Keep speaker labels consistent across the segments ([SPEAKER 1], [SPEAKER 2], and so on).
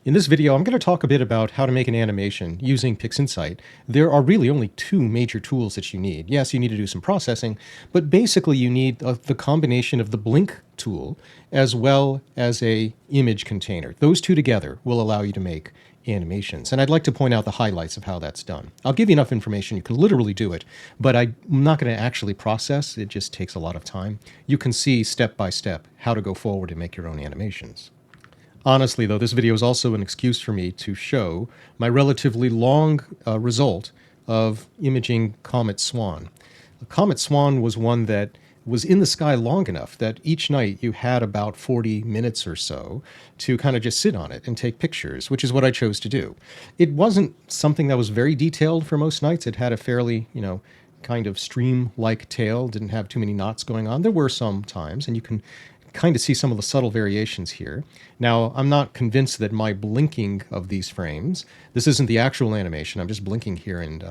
[SPEAKER 1] In this video, I'm going to talk a bit about how to make an animation using PixInsight. There are really only two major tools that you need. Yes, you need to do some processing, but basically you need the combination of the blink tool as well as a image container. Those two together will allow you to make animations. And I'd like to point out the highlights of how that's done. I'll give you enough information, you can literally do it, but I'm not going to actually process. It just takes a lot of time. You can see step by step how to go forward and make your own animations. Honestly, though, this video is also an excuse for me to show my relatively long result of imaging Comet Swan. Comet Swan was one that was in the sky long enough that each night you had about 40 minutes or so to kind of just sit on it and take pictures, which is what I chose to do. It wasn't something that was very detailed for most nights. It had a fairly, kind of stream-like tail, didn't have too many knots going on. There were some times, and you can kind of see some of the subtle variations here. Now, I'm not convinced that my blinking of these frames, this isn't the actual animation, I'm just blinking here and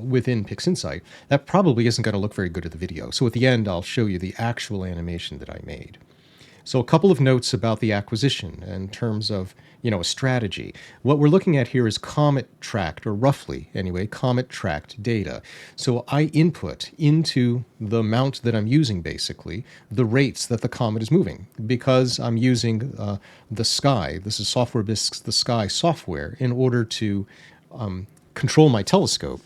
[SPEAKER 1] within PixInsight, that probably isn't going to look very good at the video. So at the end, I'll show you the actual animation that I made. So a couple of notes about the acquisition in terms of, a strategy. What we're looking at here is Comet tracked, or roughly anyway, Comet tracked data. So I input into the mount that I'm using basically the rates that the Comet is moving because I'm using the Sky. This is Software BISC's the Sky software in order to control my telescope.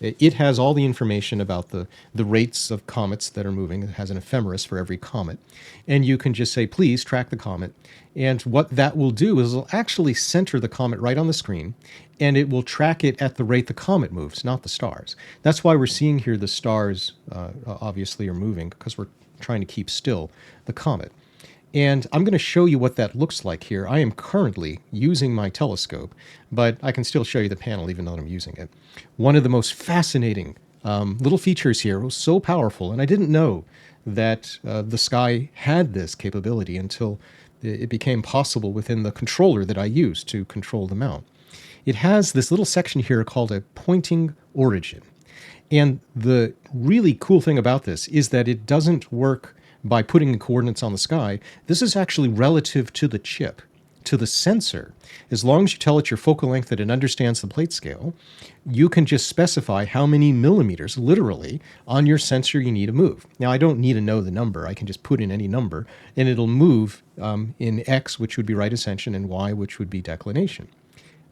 [SPEAKER 1] It has all the information about the rates of comets that are moving. It has an ephemeris for every comet. And you can just say, please track the comet. And what that will do is it'll actually center the comet right on the screen, and it will track it at the rate the comet moves, not the stars. That's why we're seeing here the stars obviously are moving, because we're trying to keep still the comet. And I'm going to show you what that looks like here. I am currently using my telescope, but I can still show you the panel even though I'm using it. One of the most fascinating little features here was so powerful, and I didn't know that the Sky had this capability until it became possible within the controller that I use to control the mount. It has this little section here called a pointing origin. And the really cool thing about this is that it doesn't work by putting the coordinates on the sky. This is actually relative to the chip, to the sensor. As long as you tell it your focal length that it understands the plate scale, you can just specify how many millimeters, literally, on your sensor you need to move. Now, I don't need to know the number. I can just put in any number, and it'll move in X, which would be right ascension, and Y, which would be declination.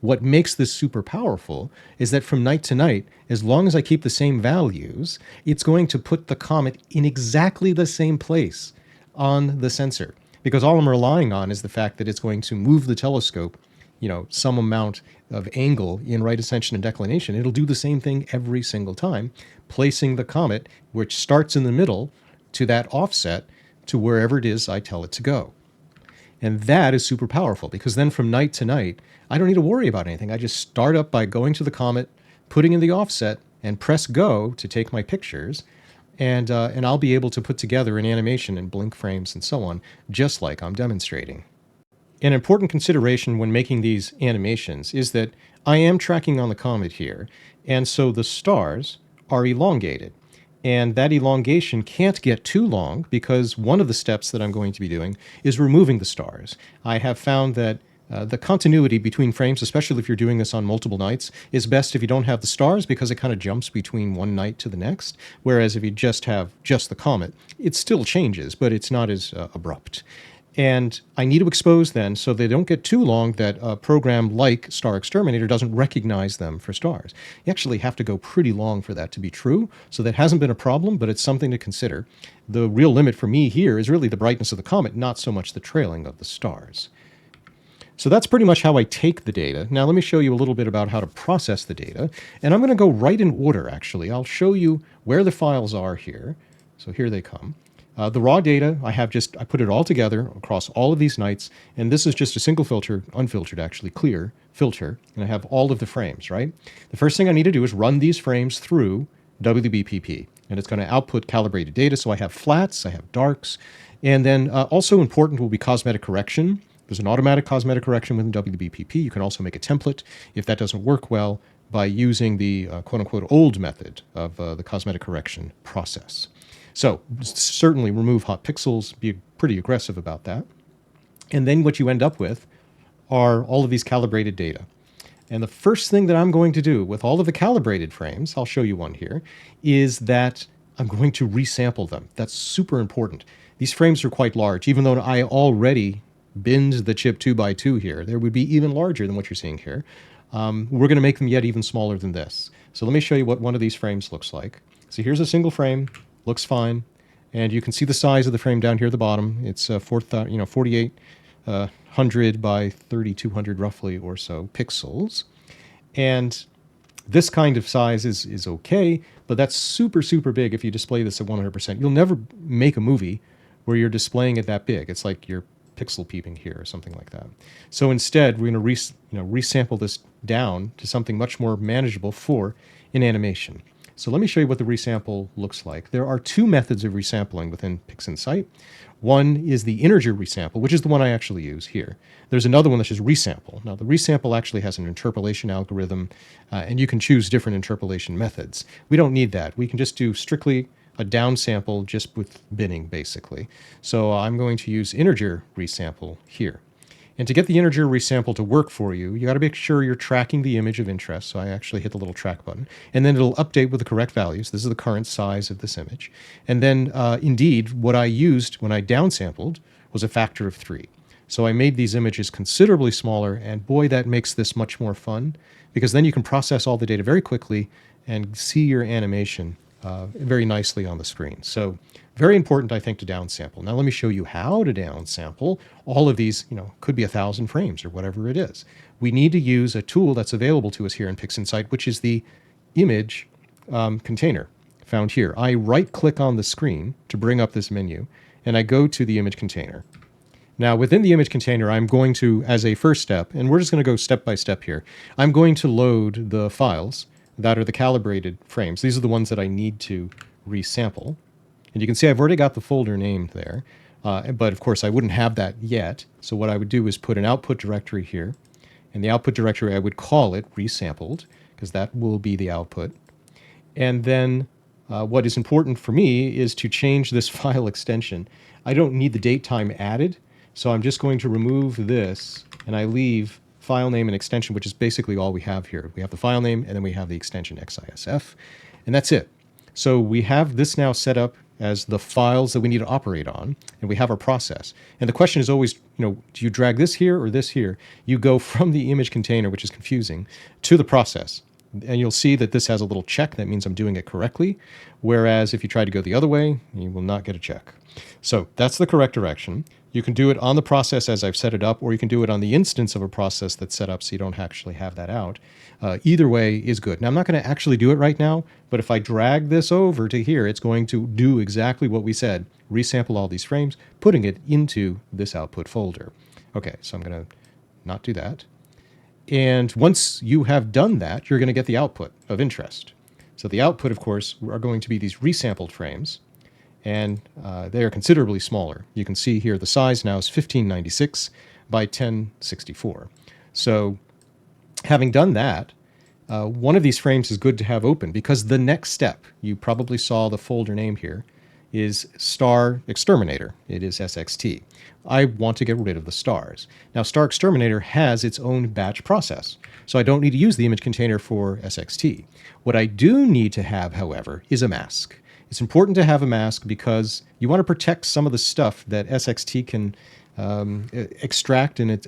[SPEAKER 1] What makes this super powerful is that from night to night, as long as I keep the same values, it's going to put the comet in exactly the same place on the sensor. Because all I'm relying on is the fact that it's going to move the telescope, some amount of angle in right ascension and declination. It'll do the same thing every single time, placing the comet, which starts in the middle, to that offset to wherever it is I tell it to go. And that is super powerful because then from night to night, I don't need to worry about anything. I just start up by going to the comet, putting in the offset, and press go to take my pictures. And I'll be able to put together an animation and blink frames and so on, just like I'm demonstrating. An important consideration when making these animations is that I am tracking on the comet here, and so the stars are elongated. And that elongation can't get too long because one of the steps that I'm going to be doing is removing the stars. I have found that the continuity between frames, especially if you're doing this on multiple nights, is best if you don't have the stars because it kind of jumps between one night to the next. Whereas if you just have just the comet, it still changes, but it's not as abrupt. And I need to expose then so they don't get too long that a program like Star Exterminator doesn't recognize them for stars. You actually have to go pretty long for that to be true, so that hasn't been a problem, but it's something to consider. The real limit for me here is really the brightness of the comet, not so much the trailing of the stars. So that's pretty much how I take the data. Now let me show you a little bit about how to process the data. And I'm going to go right in order, actually. I'll show you where the files are here. So here they come. The raw data, I put it all together across all of these nights, and this is just a single filter, unfiltered actually, clear filter, and I have all of the frames, right? The first thing I need to do is run these frames through WBPP, and it's going to output calibrated data, so I have flats, I have darks, and then also important will be cosmetic correction. There's an automatic cosmetic correction within WBPP. You can also make a template if that doesn't work well by using the quote-unquote old method of the cosmetic correction process. So certainly remove hot pixels, be pretty aggressive about that. And then what you end up with are all of these calibrated data. And the first thing that I'm going to do with all of the calibrated frames, I'll show you one here, is that I'm going to resample them. That's super important. These frames are quite large, even though I already binned the chip 2 by 2 here. They would be even larger than what you're seeing here. We're going to make them yet even smaller than this. So let me show you what one of these frames looks like. So here's a single frame, looks fine. And you can see the size of the frame down here at the bottom. It's 4,800 by 3,200 roughly or so pixels. And this kind of size is okay, but that's super, super big if you display this at 100%. You'll never make a movie where you're displaying it that big. It's like you're pixel peeping here or something like that. So instead, we're going to resample this down to something much more manageable for an animation. So let me show you what the resample looks like. There are two methods of resampling within PixInsight. One is the integer resample, which is the one I actually use here. There's another one that's just resample. Now, the resample actually has an interpolation algorithm, and you can choose different interpolation methods. We don't need that. We can just do strictly a downsample just with binning, basically. So I'm going to use integer resample here. And to get the integer resample to work for you, you got to make sure you're tracking the image of interest. So I actually hit the little track button, and then it'll update with the correct values. This is the current size of this image. And then indeed, what I used when I downsampled was a factor of 3. So I made these images considerably smaller, and boy, that makes this much more fun, because then you can process all the data very quickly and see your animation very nicely on the screen. So very important, I think, to downsample. Now let me show you how to downsample. All of these, could be 1,000 frames or whatever it is. We need to use a tool that's available to us here in PixInsight, which is the image container found here. I right-click on the screen to bring up this menu, and I go to the image container. Now, within the image container, I'm going to, as a first step, and we're just going to go step by step here, I'm going to load the files that are the calibrated frames. These are the ones that I need to resample. And you can see I've already got the folder named there, but of course I wouldn't have that yet. So what I would do is put an output directory here. And the output directory, I would call it resampled, because that will be the output. And then what is important for me is to change this file extension. I don't need the date time added, so I'm just going to remove this, and I leave file name and extension, which is basically all we have here. We have the file name, and then we have the extension XISF, and that's it. So we have this now set up as the files that we need to operate on, and we have our process. And the question is always, do you drag this here or this here? You go from the image container, which is confusing, to the process. And you'll see that this has a little check. That means I'm doing it correctly. Whereas if you try to go the other way, you will not get a check. So that's the correct direction. You can do it on the process as I've set it up, or you can do it on the instance of a process that's set up so you don't actually have that out. Either way is good. Now, I'm not going to actually do it right now, but if I drag this over to here, it's going to do exactly what we said, resample all these frames, putting it into this output folder. Okay, so I'm going to not do that. And once you have done that, you're going to get the output of interest. So the output, of course, are going to be these resampled frames, and they are considerably smaller. You can see here the size now is 1596 by 1064. So having done that, one of these frames is good to have open, because the next step, you probably saw the folder name here, is star exterminator. It is SXT. I want to get rid of the stars. Now, star exterminator has its own batch process, so I don't need to use the image container for SXT. What I do need to have, however, is a mask. It's important to have a mask because you want to protect some of the stuff that SXT can extract, and it's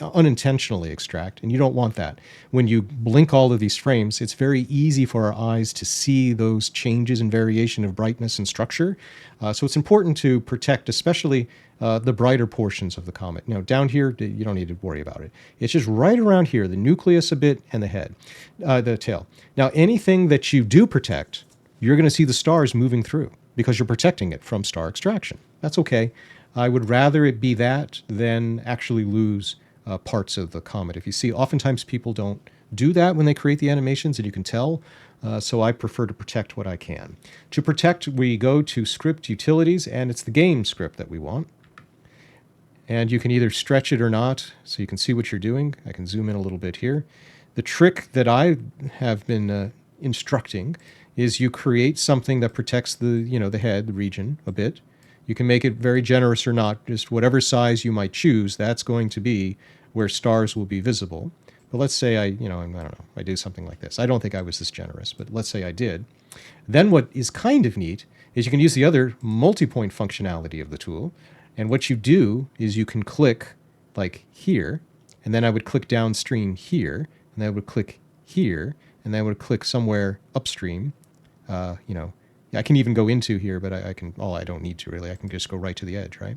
[SPEAKER 1] unintentionally extract, and you don't want that. When you blink all of these frames, it's very easy for our eyes to see those changes in variation of brightness and structure. So it's important to protect, especially the brighter portions of the comet. Now, down here, you don't need to worry about it. It's just right around here, the nucleus a bit and the head, the tail. Now, anything that you do protect, you're going to see the stars moving through because you're protecting it from star extraction. That's okay. I would rather it be that than actually lose parts of the comet. If you see, oftentimes people don't do that when they create the animations, and you can tell. So I prefer to protect what I can. To protect, we go to Script Utilities, and it's the game script that we want. And you can either stretch it or not, so you can see what you're doing. I can zoom in a little bit here. The trick that I have been instructing is you create something that protects the head, the region, a bit. You can make it very generous or not, just whatever size you might choose, that's going to be where stars will be visible. But let's say I don't know, I do something like this. I don't think I was this generous, but let's say I did. Then what is kind of neat is you can use the other multi-point functionality of the tool. And what you do is you can click like here, and then I would click downstream here, and then I would click here, and then I would click somewhere upstream. I can even go into here, but I don't need to really. I can just go right to the edge, right?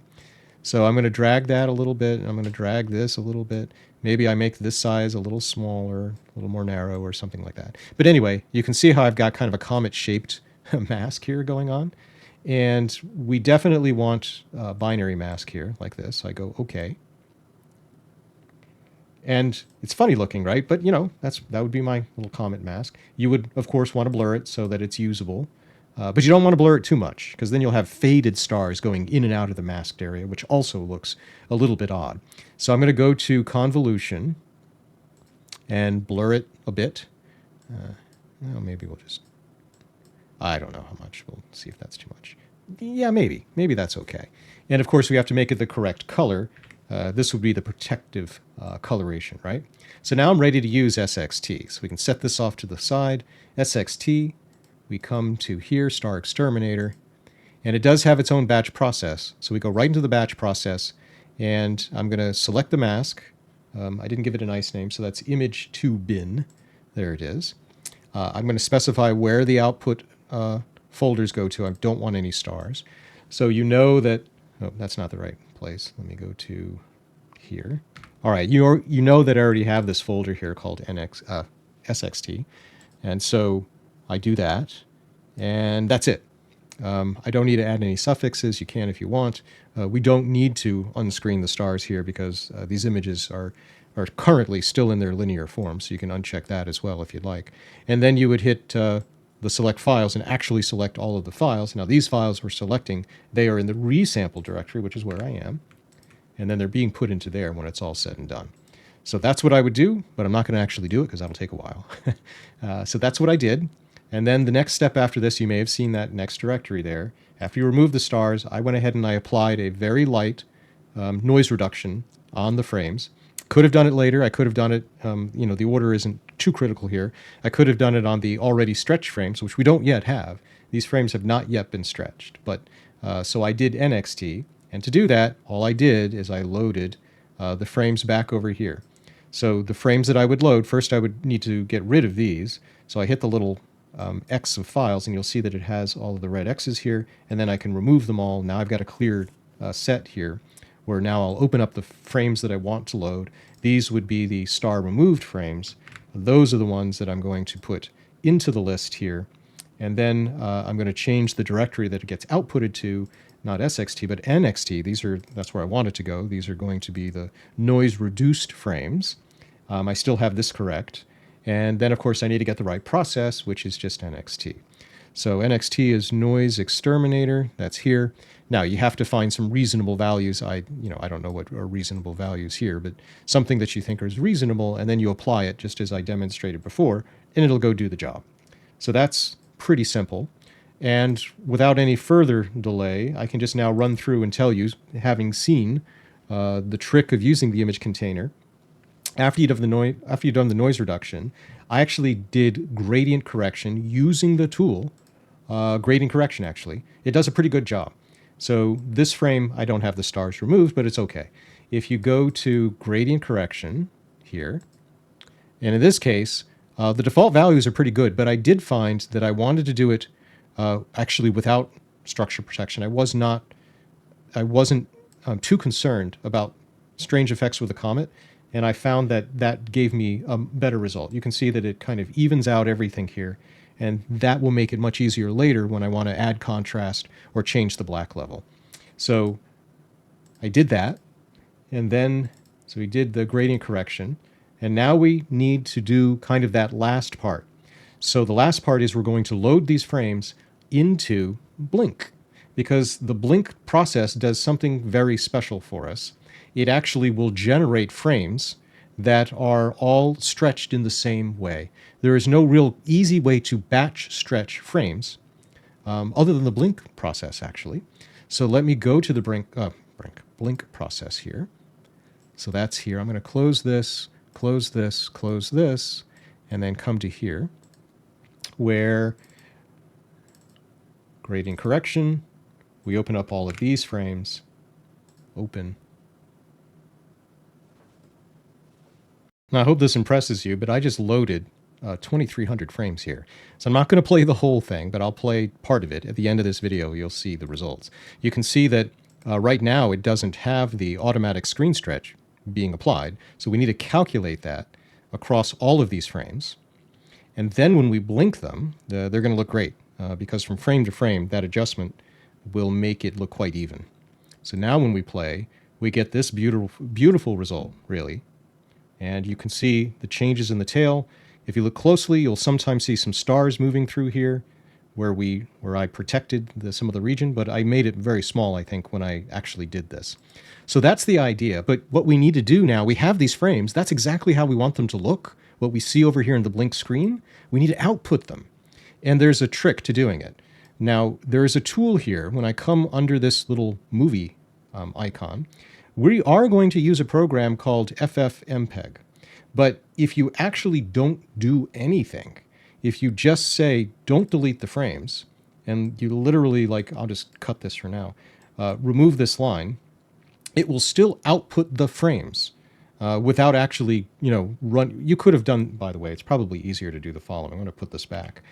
[SPEAKER 1] So I'm going to drag that a little bit, and I'm going to drag this a little bit. Maybe I make this size a little smaller, a little more narrow, or something like that. But anyway, you can see how I've got kind of a comet-shaped mask here going on. And we definitely want a binary mask here, like this. I go, OK. And it's funny looking, right? But, that would be my little comet mask. You would, of course, want to blur it so that it's usable. But you don't want to blur it too much, because then you'll have faded stars going in and out of the masked area, which also looks a little bit odd. So I'm going to go to convolution and blur it a bit. Maybe we'll just, I don't know how much. We'll see if that's too much. Yeah, maybe. Maybe that's okay. And of course, we have to make it the correct color. This would be the protective coloration, right? So now I'm ready to use SXT. So we can set this off to the side. SXT. We come to here, star exterminator, and it does have its own batch process. So we go right into the batch process, and I'm going to select the mask. I didn't give it a nice name, so that's image to bin. There it is. I'm going to specify where the output folders go to. I don't want any stars. So you know that, oh, that's not the right place. Let me go to here. All right, you know that I already have this folder here called SXT, and so I do that, and that's it. I don't need to add any suffixes. You can if you want. We don't need to unscreen the stars here because these images are currently still in their linear form, so you can uncheck that as well if you'd like. And then you would hit the select files and actually select all of the files. Now these files we're selecting, they are in the resample directory, which is where I am, and then they're being put into there when it's all said and done. So that's what I would do, but I'm not going to actually do it because that'll take a while. So that's what I did. And then the next step after this, you may have seen that next directory there. After you remove the stars, I went ahead and I applied a very light noise reduction on the frames. Could have done it later. I could have done it, the order isn't too critical here. I could have done it on the already stretched frames, which we don't yet have. These frames have not yet been stretched. But so I did NXT. And to do that, all I did is I loaded the frames back over here. So the frames that I would load, first I would need to get rid of these. So I hit the little X of files, and you'll see that it has all of the red X's here, and then I can remove them all. Now I've got a clear set here, where now I'll open up the frames that I want to load. These would be the star removed frames. Those are the ones that I'm going to put into the list here, and then I'm going to change the directory that it gets outputted to, not SXT, but NXT. That's where I want it to go. These are going to be the noise reduced frames. I still have this correct. And then, of course, I need to get the right process, which is just NXT. So NXT is noise exterminator. That's here. Now, you have to find some reasonable values. I don't know what are reasonable values here, but something that you think is reasonable, and then you apply it just as I demonstrated before, and it'll go do the job. So that's pretty simple. And without any further delay, I can just now run through and tell you, having seen the trick of using the image container, after you've done the noise reduction, I actually did gradient correction using the tool. Gradient correction, actually. It does a pretty good job. So this frame, I don't have the stars removed, but it's okay. If you go to gradient correction here, and in this case, the default values are pretty good, but I did find that I wanted to do it actually without structure protection. I wasn't too concerned about strange effects with the Comet, and I found that gave me a better result. You can see that it kind of evens out everything here, and that will make it much easier later when I want to add contrast or change the black level. So I did that, and then so we did the gradient correction, and now we need to do kind of that last part. So the last part is we're going to load these frames into Blink, because the Blink process does something very special for us. It actually will generate frames that are all stretched in the same way. There is no real easy way to batch stretch frames other than the Blink process, actually. So let me go to the Blink process here. So that's here. I'm going to close this, close this, close this, and then come to here where gradient correction, we open up all of these frames, open. Now, I hope this impresses you, but I just loaded 2,300 frames here. So I'm not going to play the whole thing, but I'll play part of it. At the end of this video, you'll see the results. You can see that right now it doesn't have the automatic screen stretch being applied. So we need to calculate that across all of these frames. And then when we blink them, they're going to look great because from frame to frame, that adjustment will make it look quite even. So now when we play, we get this beautiful, beautiful result, really. And you can see the changes in the tail. If you look closely, you'll sometimes see some stars moving through here where I protected some of the region, but I made it very small, I think, when I actually did this. So that's the idea. But what we need to do now, we have these frames. That's exactly how we want them to look. What we see over here in the blink screen, we need to output them. And there's a trick to doing it. Now, there is a tool here. When I come under this little movie icon, we are going to use a program called ffmpeg. But if you actually don't do anything, if you just say, don't delete the frames, and you literally, like, I'll just cut this for now, remove this line, it will still output the frames without actually, run. You could have done, by the way, it's probably easier to do the following. I'm going to put this back.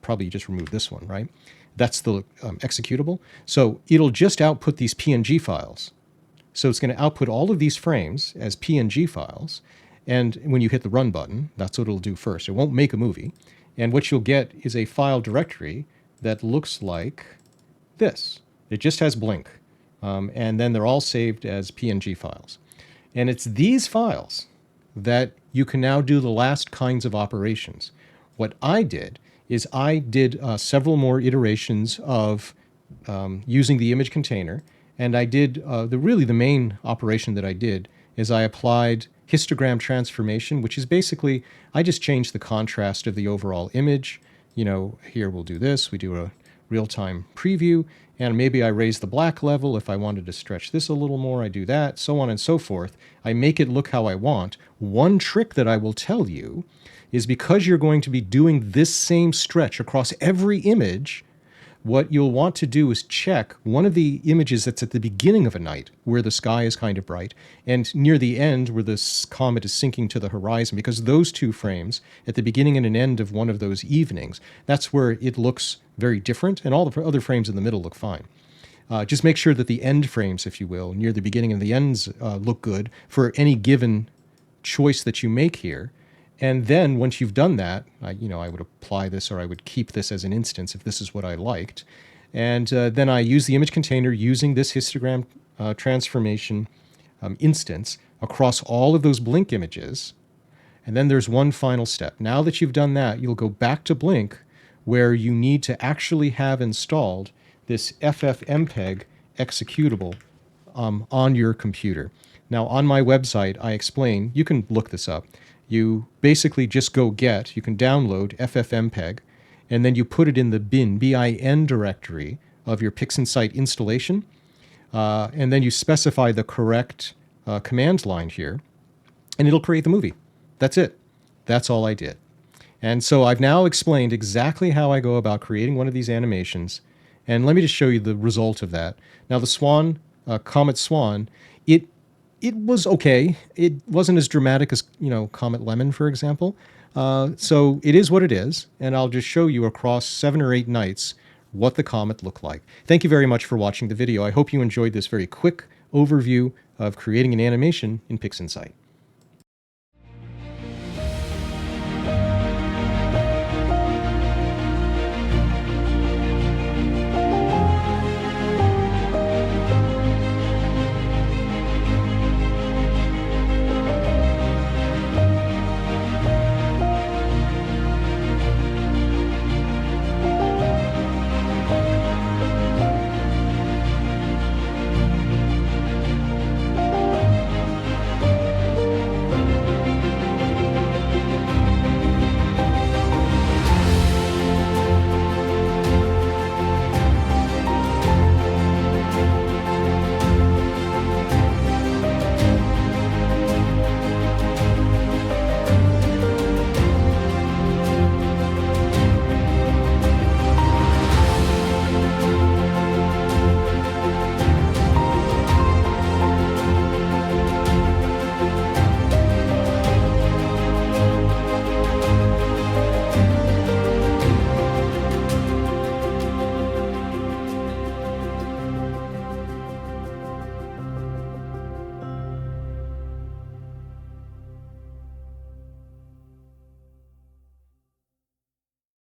[SPEAKER 1] Probably just remove this one, right? That's the executable. So it'll just output these PNG files. So it's going to output all of these frames as PNG files. And when you hit the run button, that's what it'll do first. It won't make a movie. And what you'll get is a file directory that looks like this. It just has blink. And then they're all saved as PNG files. And it's these files that you can now do the last kinds of operations. What I did is I did several more iterations of using the image container. And I did, the main operation that I did is I applied histogram transformation, which is basically, I just changed the contrast of the overall image. Here we'll do this. We do a real-time preview, and maybe I raise the black level. If I wanted to stretch this a little more, I do that, so on and so forth. I make it look how I want. One trick that I will tell you is because you're going to be doing this same stretch across every image, what you'll want to do is check one of the images that's at the beginning of a night where the sky is kind of bright and near the end where the comet is sinking to the horizon, because those two frames at the beginning and an end of one of those evenings, that's where it looks very different, and all the other frames in the middle look fine. Just make sure that the end frames, if you will, near the beginning and the ends look good for any given choice that you make here. And then once you've done that, I would apply this, or I would keep this as an instance if this is what I liked. And then I use the image container using this histogram transformation instance across all of those blink images. And then there's one final step. Now that you've done that, you'll go back to blink where you need to actually have installed this ffmpeg executable on your computer. Now on my website, I explain, you can look this up. You basically just you can download ffmpeg, and then you put it in the bin directory of your PixInsight installation, and then you specify the correct command line here, and it'll create the movie. That's it. That's all I did. And so I've now explained exactly how I go about creating one of these animations, and let me just show you the result of that. Now the swan, Comet Swan, it was okay. It wasn't as dramatic as, Comet Lemon, for example. So it is what it is, and I'll just show you across 7 or 8 nights what the comet looked like. Thank you very much for watching the video. I hope you enjoyed this very quick overview of creating an animation in PixInsight.